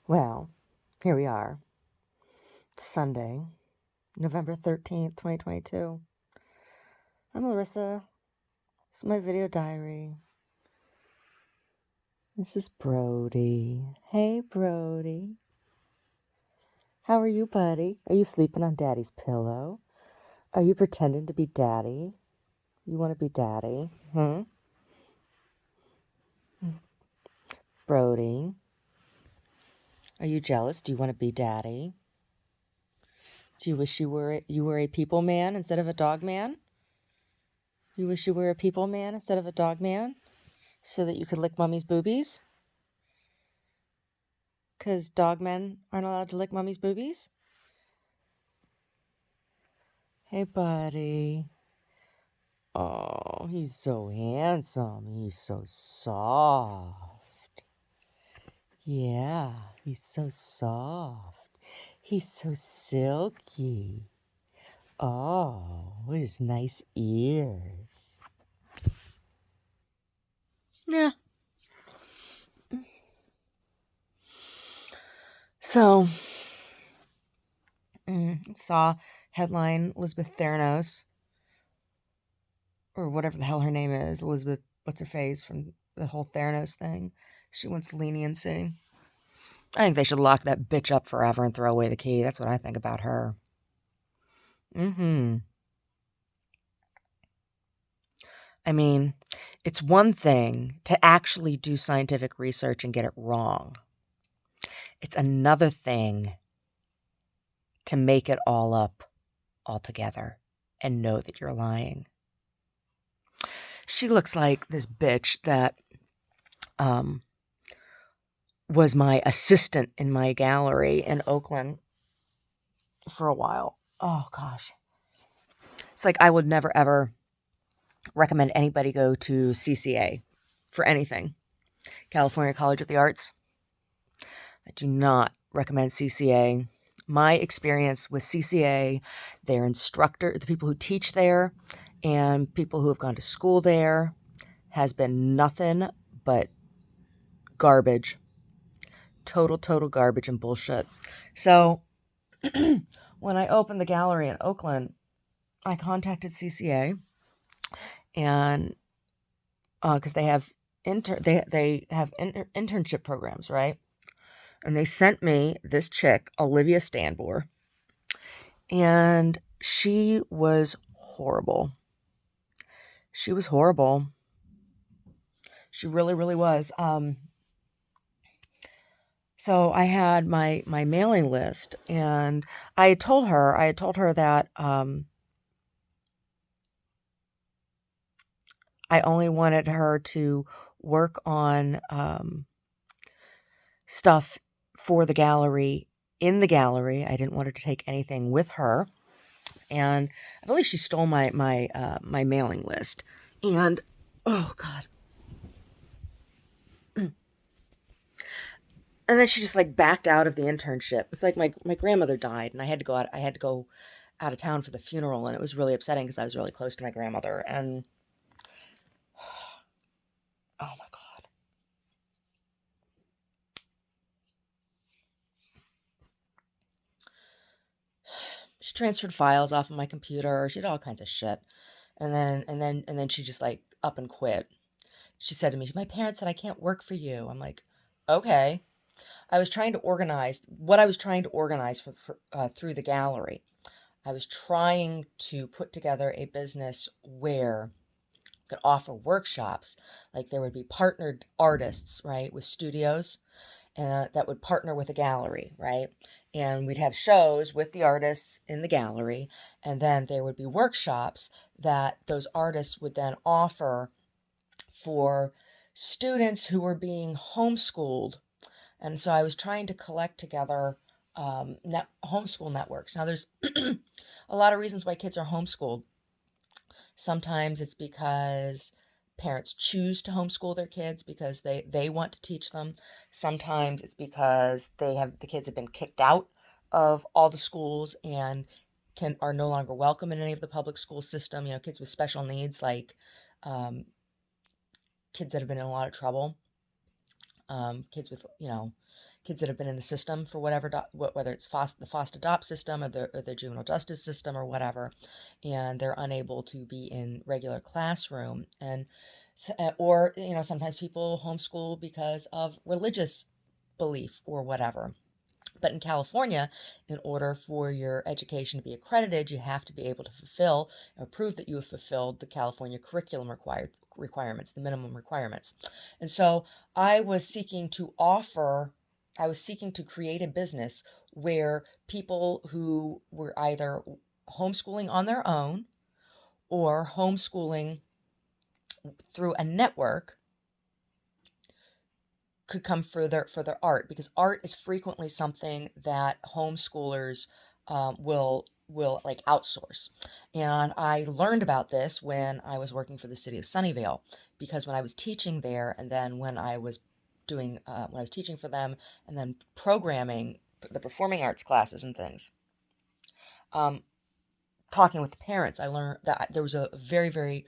Well, here we are. Sunday, November 13th, 2022. I'm Larissa. This is my video diary. This is Brody. Hey, Brody. How are you, buddy? Are you sleeping on Daddy's pillow? Are you pretending to be Daddy? You want to be Daddy? Brody. Are you jealous? Do you want to be Daddy? Do you wish you were a people man instead of a dog man? You wish you were a people man instead of a dog man? So that you could lick mommy's boobies? Because dog men aren't allowed to lick mommy's boobies? Hey, buddy. Oh, he's so handsome. He's so soft. Yeah, he's so soft. He's so silky. Oh, with his nice ears. Yeah. So, saw headline Elizabeth Theranos, or whatever the hell her name is, Elizabeth, what's her face from the whole Theranos thing. She wants leniency. I think they should lock that bitch up forever and throw away the key. That's what I think about her. I mean, it's one thing to actually do scientific research and get it wrong. It's another thing to make it all up altogether and know that you're lying. She looks like this bitch that was my assistant in my gallery in Oakland for a while. Oh, gosh. It's like I would never, ever recommend anybody go to CCA for anything. California College of the Arts. I do not recommend CCA. My experience with CCA, their instructor, the people who teach there, and people who have gone to school there has been nothing but garbage. Total garbage and bullshit. So when I opened the gallery in Oakland, I contacted CCA, and because they have internship programs, right? And they sent me this chick, Olivia Stanbor, and she was horrible. She was horrible. She really, really was. So I had my mailing list, and I had told her that I only wanted her to work on stuff for the gallery, in the gallery. I didn't want her to take anything with her. And I believe she stole my mailing list. And oh God. And then she just like backed out of the internship. It's like my grandmother died, and I had to go out of town for the funeral, and it was really upsetting because I was really close to my grandmother. And oh my God. She transferred files off of my computer. She did all kinds of shit. And then she just like up and quit. She said to me, "My parents said I can't work for you." I'm like, "Okay." I was trying to organize what I was trying to organize through the gallery. I was trying to put together a business where I could offer workshops. Like there would be partnered artists, right, with studios that would partner with a gallery, right? And we'd have shows with the artists in the gallery, and then there would be workshops that those artists would then offer for students who were being homeschooled. And so I was trying to collect together homeschool networks. Now, there's a lot of reasons why kids are homeschooled. Sometimes it's because parents choose to homeschool their kids because they want to teach them. Sometimes it's because the kids have been kicked out of all the schools and are no longer welcome in any of the public school system. You know, kids with special needs, like kids that have been in a lot of trouble. kids with, kids that have been in the system for whatever, whether it's the foster adopt system or the juvenile justice system or whatever, and they're unable to be in regular classroom. And or sometimes people homeschool because of religious belief or whatever. But in California, in order for your education to be accredited, you have to be able to fulfill or prove that you have fulfilled the California curriculum requirements, the minimum requirements. And so I was seeking to create a business where people who were either homeschooling on their own or homeschooling through a network could come for their art, because art is frequently something that homeschoolers will like outsource. And I learned about this when I was working for the city of Sunnyvale, because when I was teaching there, and then when I was teaching for them, and then programming the performing arts classes and things, talking with the parents, I learned that there was a very, very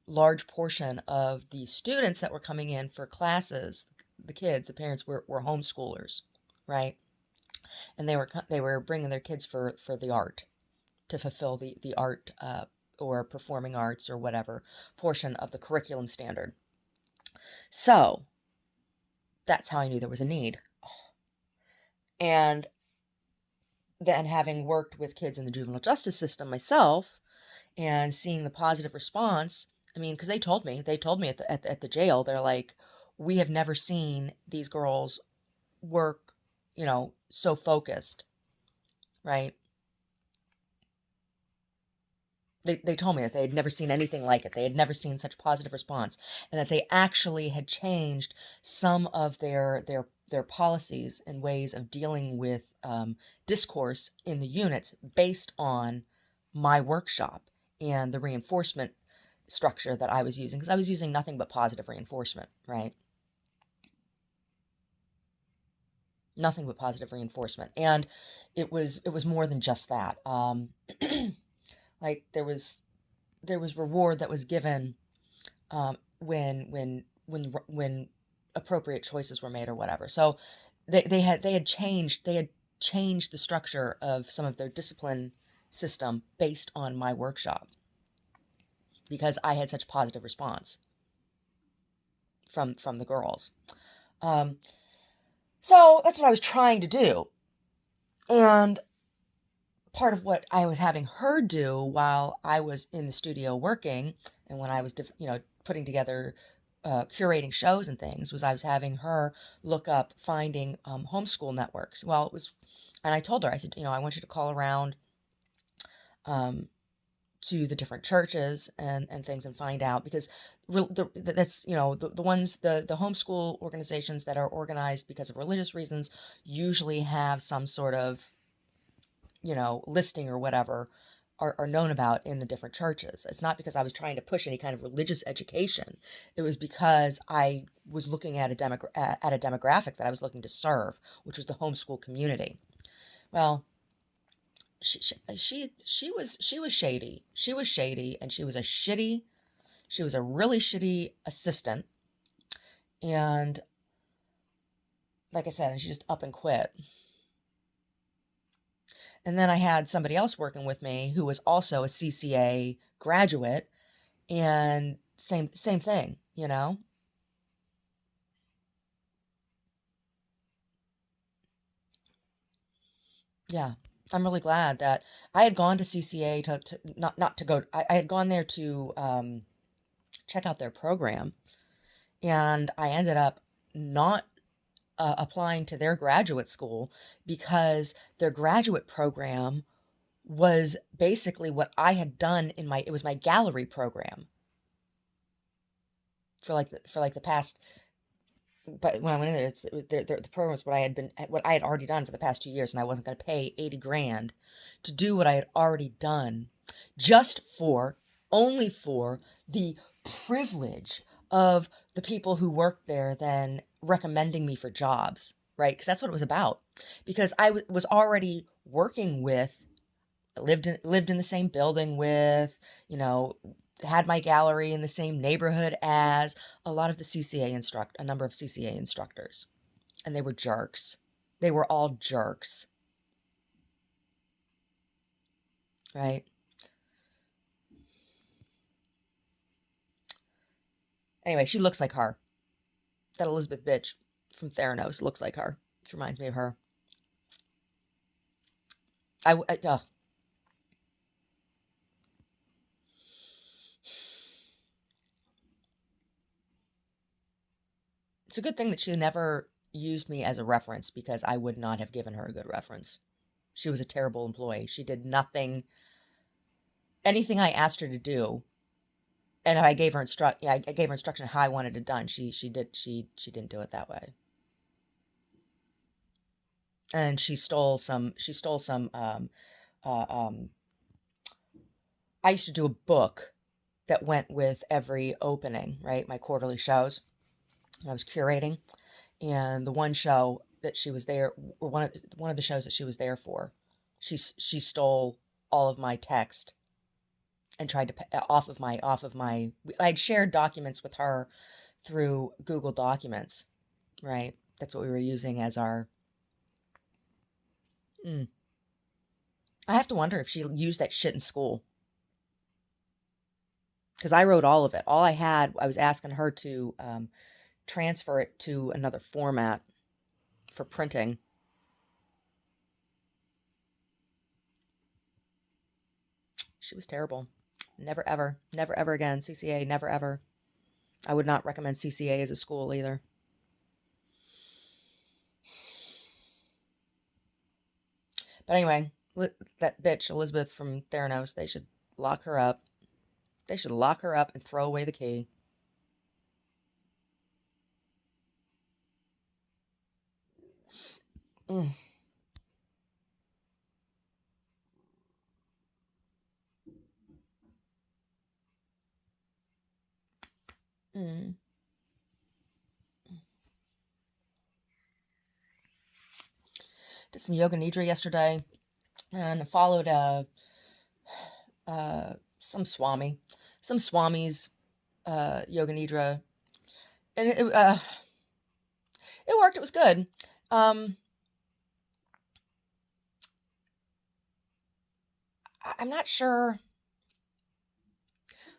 large portion of the students that were coming in for classes, the parents were homeschoolers, right? And they were bringing their kids for the art, to fulfill the art or performing arts or whatever portion of the curriculum standard. So that's how I knew there was a need. And then, having worked with kids in the juvenile justice system myself and seeing the positive response, I mean, because they told me at the jail, they're like, we have never seen these girls work, so focused, right? They told me that they had never seen anything like it. They had never seen such positive response, and that they actually had changed some of their policies and ways of dealing with discourse in the units based on my workshop and the reinforcement structure that I was using, because I was using nothing but positive reinforcement, right? Nothing but positive reinforcement. And it was more than just that. Like there was reward that was given when appropriate choices were made or whatever. So they had changed the structure of some of their discipline system based on my workshop, because I had such positive response from the girls. So that's what I was trying to do. And part of what I was having her do while I was in the studio working, and when I was, putting together, curating shows and things, was I was having her look up finding homeschool networks. Well, and I told her, I said, I want you to call around to the different churches and things, and find out, because that's the ones, the homeschool organizations that are organized because of religious reasons usually have some sort of listing or whatever, are known about in the different churches. It's not because I was trying to push any kind of religious education. It was because I was looking at a demographic that I was looking to serve, which was the homeschool community. Well, she was shady. She was shady, and she was a really shitty assistant. And like I said, she just up and quit. And then I had somebody else working with me who was also a CCA graduate, and same thing, Yeah. I'm really glad that I had gone to CCA to not to go. I had gone there to check out their program, and I ended up not applying to their graduate school, because their graduate program was basically what I had done it was my gallery program for like the past. But when I went in there, the program was what I had already done for the past 2 years, and I wasn't going to pay 80 grand to do what I had already done, just only for the privilege of the people who worked there then recommending me for jobs, right? Because that's what it was about. Because I was already working with, lived in the same building with, had my gallery in the same neighborhood as a lot of the a number of CCA instructors, and they were jerks. They were all jerks, right? Anyway, she looks like her. That Elizabeth bitch from Theranos looks like her. She reminds me of her. Ugh. It's a good thing that she never used me as a reference because I would not have given her a good reference. She was a terrible employee. She did anything I asked her to do, and if I gave her I gave her instruction how I wanted it done. She didn't do it that way. And she stole some uh, um I used to do a book that went with every opening, right? My quarterly shows. I was curating, and the one show that she was there, or one of the shows that she was there for, she stole all of my text and tried to off of my. I'd shared documents with her through Google Documents, right? That's what we were using as our. Mm. I have to wonder if she used that shit in school because I wrote all of it. All I had, I was asking her to transfer it to another format for printing. She was terrible. Never ever, never ever again. CCA, never ever. I would not recommend CCA as a school either. But anyway, that bitch, Elizabeth from Theranos, they should lock her up. They should lock her up and throw away the key. Mm. Mm. Did some yoga nidra yesterday and followed some swami's yoga nidra, and it worked. It was good. Um, I'm not sure.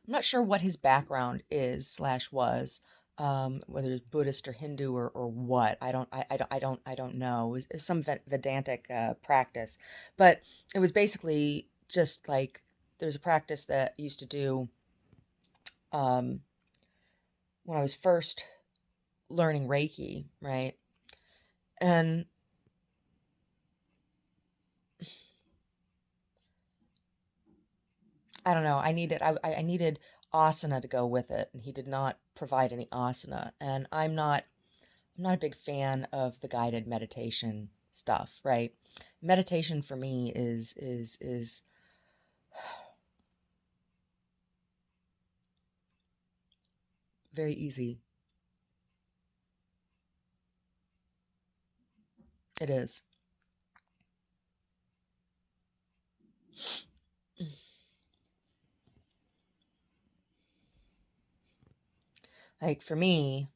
I'm not sure what his background is slash was, whether it's Buddhist or Hindu or what. I don't know. It was some Vedantic practice, but it was basically just like there's a practice that I used to do um, when I was first learning Reiki, right? And I don't know. I needed asana to go with it, and he did not provide any asana. And I'm not a big fan of the guided meditation stuff, right? Meditation for me is very easy. It is. Like for me,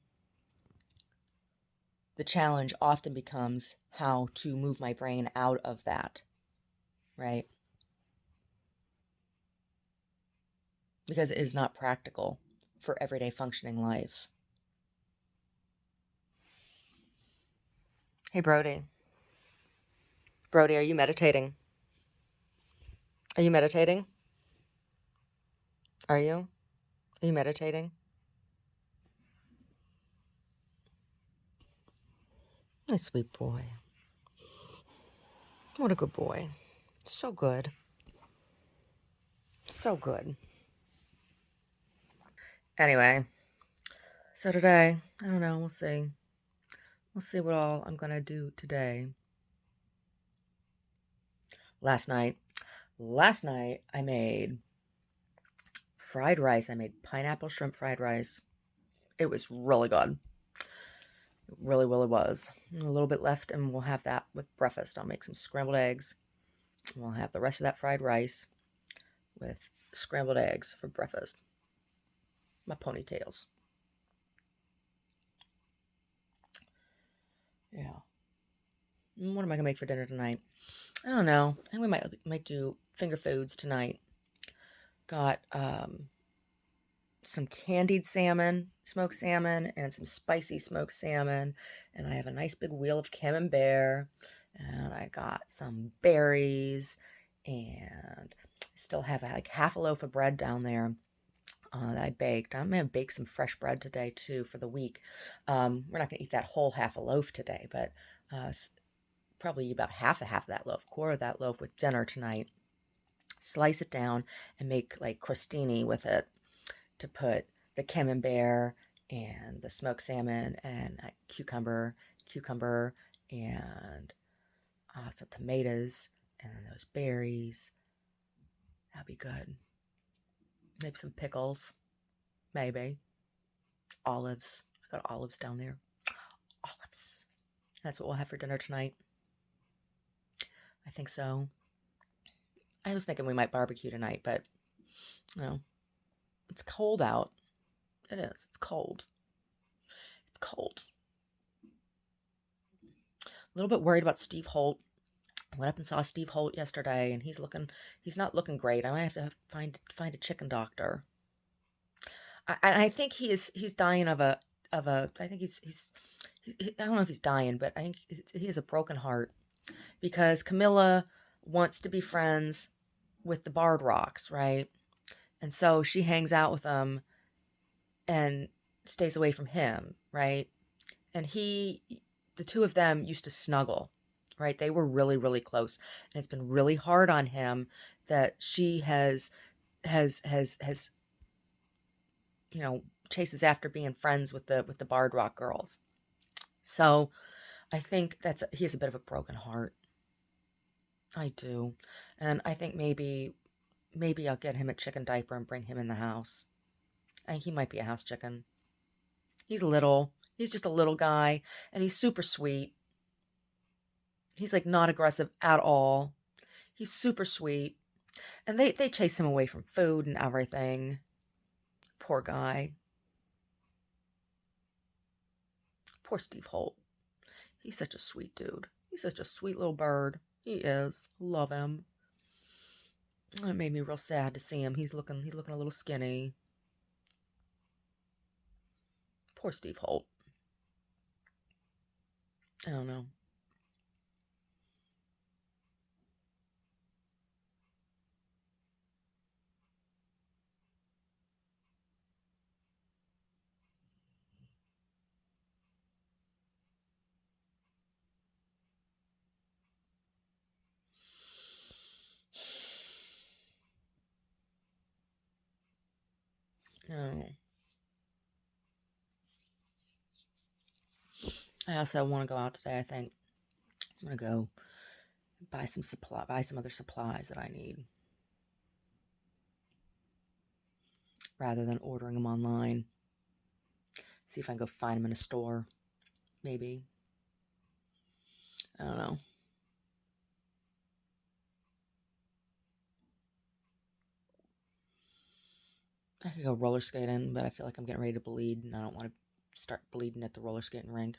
the challenge often becomes how to move my brain out of that, right? Because it is not practical for everyday functioning life. Hey, Brody. Brody, are you meditating? Are you meditating? Are you? Are you meditating? My sweet boy. What a good boy. So good. So good. Anyway, so today, I don't know, we'll see. We'll see what all I'm going to do today. Last night, I made fried rice. I made pineapple shrimp fried rice. It was really good. It really, really was. A little bit left, and we'll have that with breakfast. I'll make some scrambled eggs. We'll have the rest of that fried rice with scrambled eggs for breakfast. My ponytails. Yeah. What am I gonna make for dinner tonight? I don't know. I think we might do finger foods tonight. Got some candied salmon, smoked salmon, and some spicy smoked salmon. And I have a nice big wheel of camembert. And I got some berries. And I still have like half a loaf of bread down there that I baked. I'm going to bake some fresh bread today too for the week. We're not going to eat that whole half a loaf today, but probably about half of that loaf, quarter of that loaf with dinner tonight. Slice it down and make like crostini with it to put the camembert and the smoked salmon and cucumber, and some tomatoes and then those berries. That'd be good. Maybe some pickles. Maybe. Olives. I got olives down there. Olives. That's what we'll have for dinner tonight. I think so. I was thinking we might barbecue tonight, but no. It's cold out. It is. It's cold. It's cold. A little bit worried about Steve Holt. I went up and saw Steve Holt yesterday, and he's not looking great. I might have to find a chicken doctor. I think he's dying of a I think I don't know if he's dying, but I think he has a broken heart because Camilla wants to be friends with the Barred Rocks, right? And so she hangs out with them and stays away from him, right? And the two of them used to snuggle, right? They were really, really close. And it's been really hard on him that she has, chases after being friends with the Barred Rock girls. So I think he has a bit of a broken heart. I do. And I think maybe I'll get him a chicken diaper and bring him in the house. I think he might be a house chicken. He's little. He's just a little guy, and he's super sweet. He's like not aggressive at all. He's super sweet. And they chase him away from food and everything. Poor guy. Poor Steve Holt. He's such a sweet dude. He's such a sweet little bird. He is. Love him. It made me real sad to see him. He's looking a little skinny. Poor Steve Holt. I don't know. No. I also want to go out today, I think. I'm going to go buy some other supplies that I need. Rather than ordering them online. See if I can go find them in a store. Maybe. I don't know. I could go roller skating, but I feel like I'm getting ready to bleed, and I don't want to start bleeding at the roller skating rink.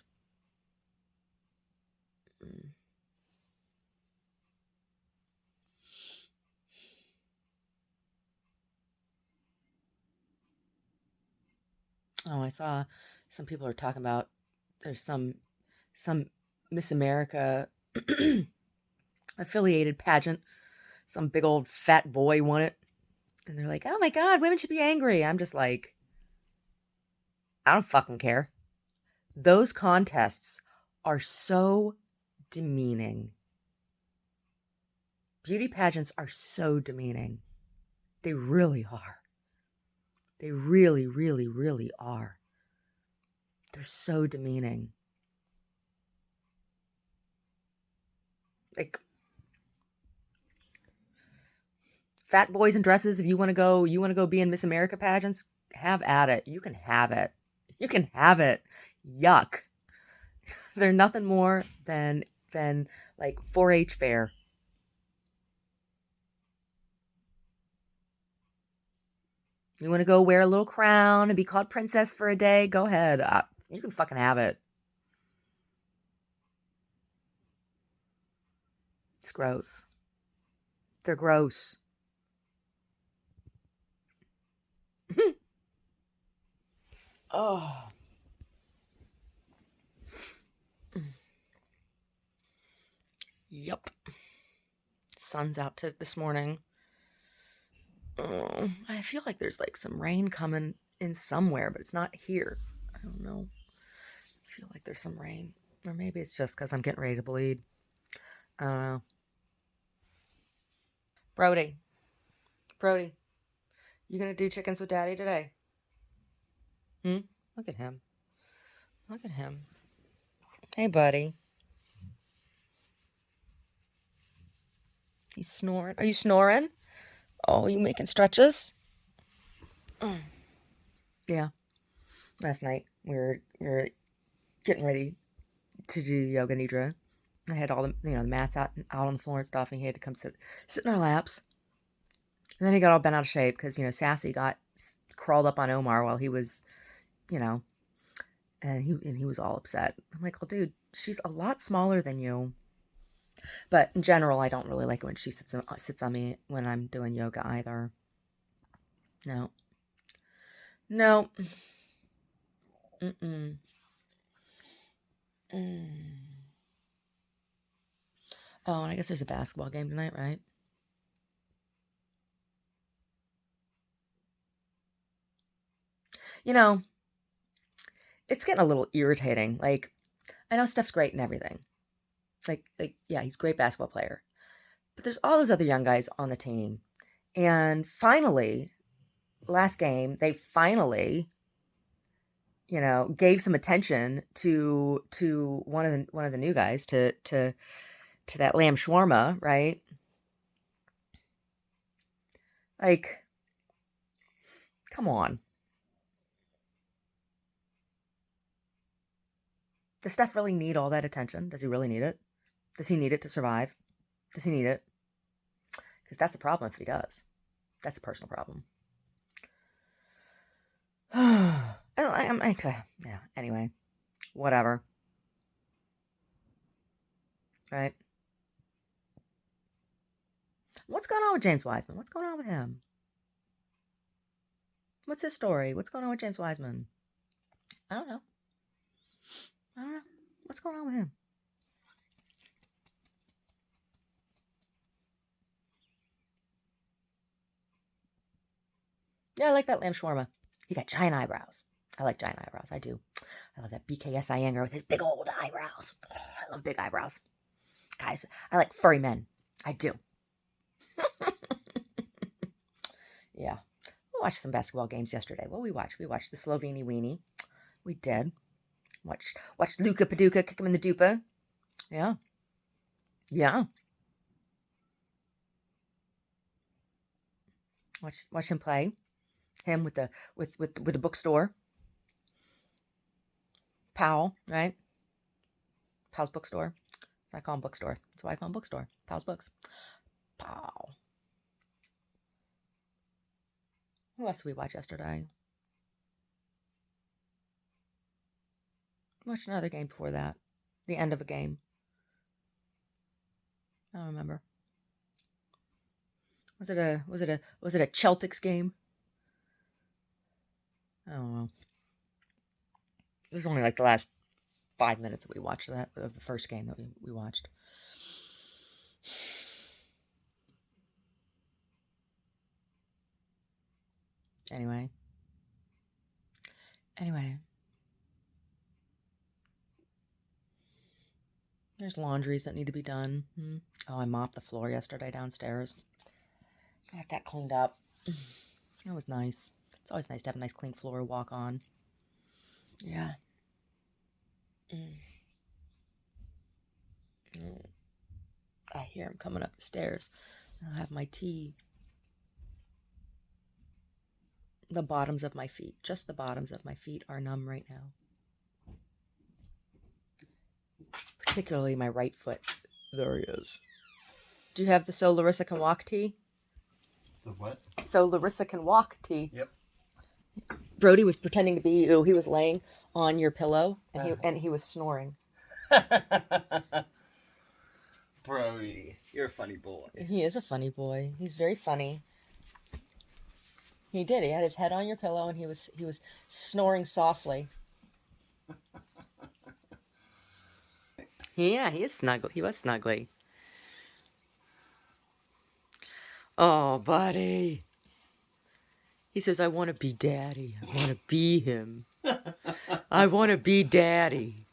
Oh, I saw some people are talking about there's some Miss America affiliated pageant. Some big old fat boy won it. And they're like, oh my God, women should be angry. I'm just like, I don't fucking care. Those contests are so demeaning. Beauty pageants are so demeaning. They really are. They really, really, really are. They're so demeaning. Like, fat boys in dresses, if you want to go be in Miss America pageants, have at it. You can have it. You can have it. Yuck. They're nothing more than like 4-H fair. You want to go wear a little crown and be called princess for a day? Go ahead. You can fucking have it. It's gross. They're gross. Oh. Yup. Sun's out this morning. Oh, I feel like there's like some rain coming in somewhere, but it's not here. I don't know. I feel like there's some rain. Or maybe it's just because I'm getting ready to bleed. I don't know. Brody. Brody. You gonna do chickens with Daddy today? Look at him. Look at him. Hey, buddy. He's snoring. Are you snoring? Oh, you making stretches? Yeah. Last night we were getting ready to do yoga nidra. I had all the the mats out on the floor and stuff, and he had to come sit in our laps. And then he got all bent out of shape because Sassy got crawled up on Omar while he was, and he was all upset. I'm like, well, dude, she's a lot smaller than you. But in general, I don't really like it when she sits on me when I'm doing yoga either. No. No. Mm-mm. Mm. Oh, and I guess there's a basketball game tonight, right? It's getting a little irritating. Like, I know Steph's great and everything. Yeah, he's a great basketball player. But there's all those other young guys on the team. And finally, last game, they finally, gave some attention to one of the new guys, to that lamb shawarma, right? Like, come on. Does Steph really need all that attention? Does he really need it? Does he need it to survive? Does he need it? Because that's a problem if he does. That's a personal problem. Yeah, anyway. Whatever. Right? What's going on with James Wiseman? What's going on with him? What's his story? What's going on with James Wiseman? I don't know. What's going on with him? Yeah, I like that lamb shawarma. He got giant eyebrows. I like giant eyebrows. I do. I love that BKS Iyengar with his big old eyebrows. Oh, I love big eyebrows. Guys, I like furry men. I do. Yeah. We watched some basketball games yesterday. What did we watch? We watched the Sloveni Weenie. We did. Watched Luka Paducah kick him in the dupa. Yeah. Yeah. Watch him play. Him with the bookstore. Powell, right? Powell's bookstore. I call him bookstore. That's why I call him bookstore. Powell's books. Powell. Who else did we watch yesterday? Watched another game before that. The end of a game. I don't remember. Was it a Celtics game? I don't know. It was only like the last 5 minutes that we watched that of the first game that we watched. Anyway. There's laundries that need to be done. Oh, I mopped the floor yesterday downstairs. Got that cleaned up. That was nice. It's always nice to have a nice clean floor to walk on. Yeah. I hear him coming up the stairs. I'll have my tea. The bottoms of my feet, just the bottoms of my feet, are numb right now. Particularly my right foot. There he is. Do you have the So Larissa Can Walk tea? The what? So Larissa Can Walk tea. Yep. Brody was pretending to be you. He was laying on your pillow and he was snoring. Brody, you're a funny boy. He is a funny boy. He's very funny. He did. He had his head on your pillow and he was snoring softly. Yeah, he is snuggle. He was snuggly. Oh, buddy. He says, I want to be daddy. I want to be him. I want to be daddy.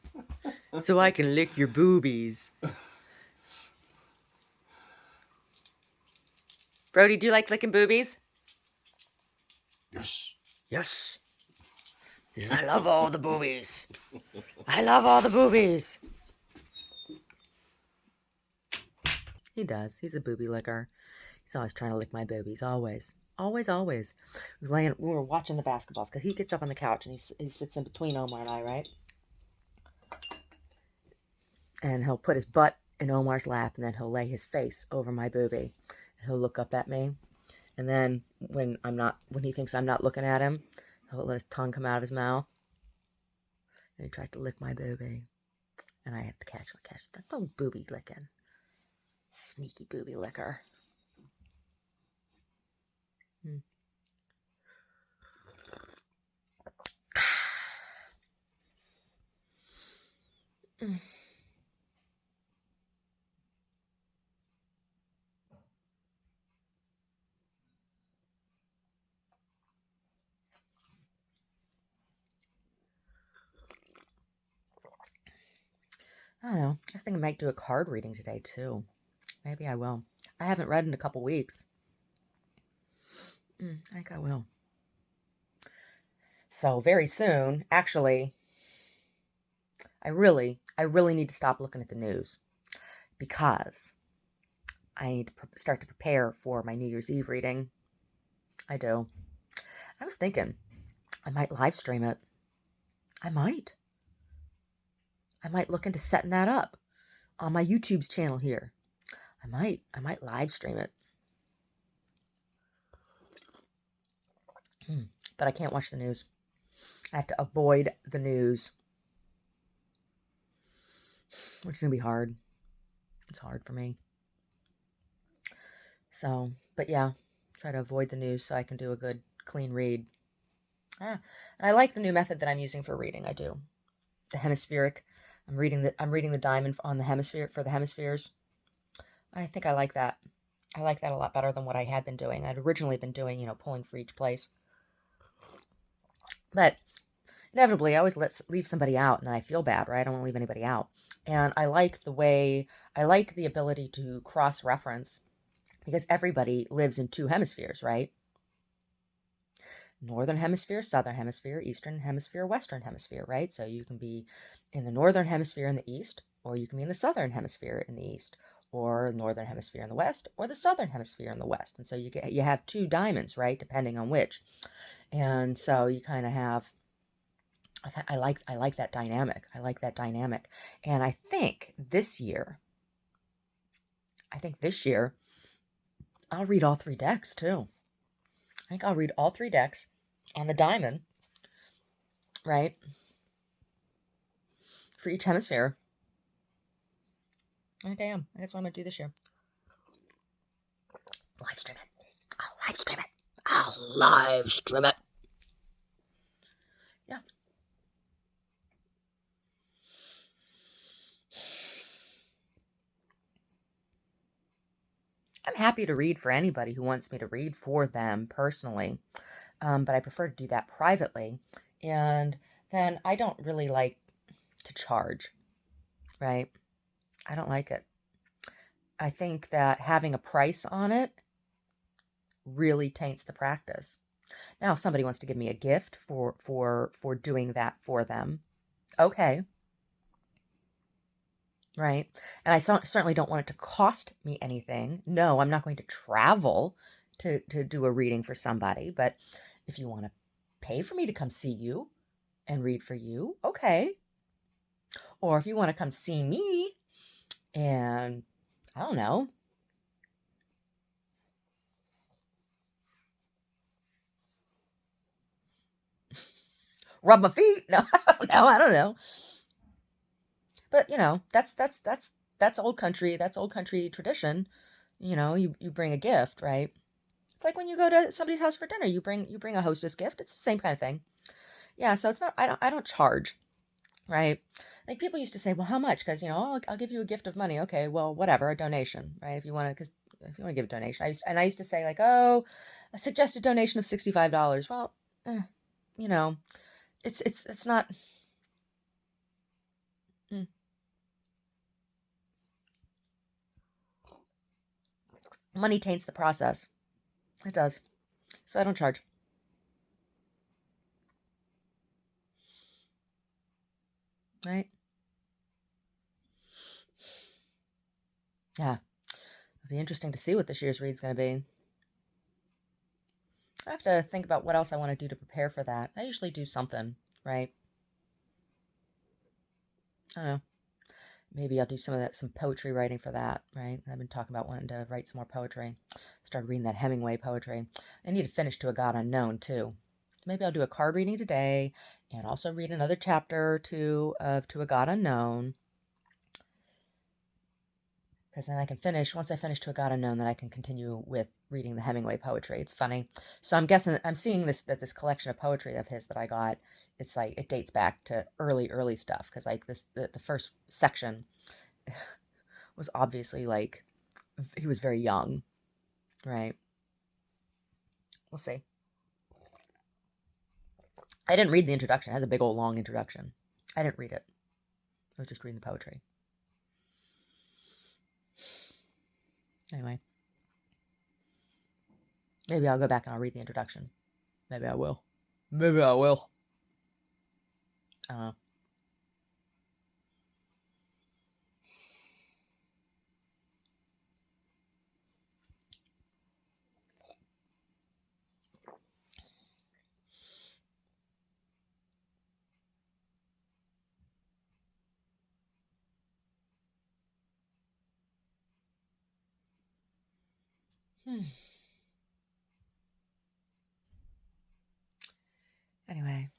So I can lick your boobies. Brody, do you like licking boobies? Yes. Yes. He says, I love all the boobies. I love all the boobies. He does. He's a booby licker. He's always trying to lick my boobies. Always. Always, always. We were watching the basketballs because he gets up on the couch and he sits in between Omar and I, right? And he'll put his butt in Omar's lap and then he'll lay his face over my boobie. And he'll look up at me. And then when he thinks I'm not looking at him, he'll let his tongue come out of his mouth. And he tries to lick my boobie. And I have to catch that. No booby licking. Sneaky booby licker. I don't know. I was thinking I might do a card reading today, too. Maybe I will. I haven't read in a couple weeks. I think I will. So very soon, actually, I really need to stop looking at the news because I need to start to prepare for my New Year's Eve reading. I do. I was thinking I might live stream it. I might look into setting that up on my YouTube's channel here. I might live stream it. But I can't watch the news. I have to avoid the news, which is going to be hard. It's hard for me. So, but yeah, try to avoid the news so I can do a good, clean read. And I like the new method that I'm using for reading. I do. The hemispheric. I'm reading the diamond on the hemisphere for the hemispheres. I think I like that. I like that a lot better than what I had been doing. I'd originally been doing, pulling for each place. But inevitably, I always leave somebody out, and then I feel bad, right? I don't want to leave anybody out. And I like the ability to cross-reference because everybody lives in two hemispheres, right? Northern hemisphere, southern hemisphere, eastern hemisphere, western hemisphere, right? So you can be in the northern hemisphere in the east, or you can be in the southern hemisphere in the east, or northern hemisphere in the west, or the southern hemisphere in the west. And so you have two diamonds, right? Depending on which. And so you kind of have I like that dynamic. I like that dynamic. And I think this year I'll read all three decks too. I think I'll read all three decks on the diamond, right? For each hemisphere. I think I am. That's what I'm going to do this year. Live stream it. I'll live stream it. I'll live stream it. Yeah. I'm happy to read for anybody who wants me to read for them personally, but I prefer to do that privately. And then I don't really like to charge, right? I don't like it. I think that having a price on it really taints the practice. Now, if somebody wants to give me a gift for doing that for them, okay, right? And I certainly don't want it to cost me anything. No, I'm not going to travel to do a reading for somebody. But if you want to pay for me to come see you and read for you, okay. Or if you want to come see me and, I don't know, Rub my feet? No, I don't know. But that's old country. That's old country tradition. You bring a gift, right? It's like when you go to somebody's house for dinner, you bring a hostess gift. It's the same kind of thing. Yeah, so it's not. I don't charge, right? Like people used to say, well, how much? Because I'll give you a gift of money. Okay, well, whatever, a donation, right? Because if you want to give a donation, I used to say like, oh, a suggested donation of $65. Well, eh, you know, it's not. mm, Money taints the process. It does. So I don't charge. Right? Yeah. It'll be interesting to see what this year's read's going to be. I have to think about what else I want to do to prepare for that. I usually do something, right? I don't know. Maybe I'll do some poetry writing for that, right? I've been talking about wanting to write some more poetry. Started reading that Hemingway poetry. I need to finish To a God Unknown too. Maybe I'll do a card reading today and also read another chapter or two of To a God Unknown. Because then I can finish, once I finish To a God Unknown, then I can continue with reading the Hemingway poetry. It's funny. So I'm seeing this collection of poetry of his that I got, it's like, it dates back to early stuff. Because like the first section was obviously like, he was very young, right? We'll see. I didn't read the introduction. It has a big old long introduction. I didn't read it. I was just reading the poetry. Anyway, maybe I'll go back and I'll read the introduction. Maybe I will. Maybe I will. I don't know. Hmm. Anyway,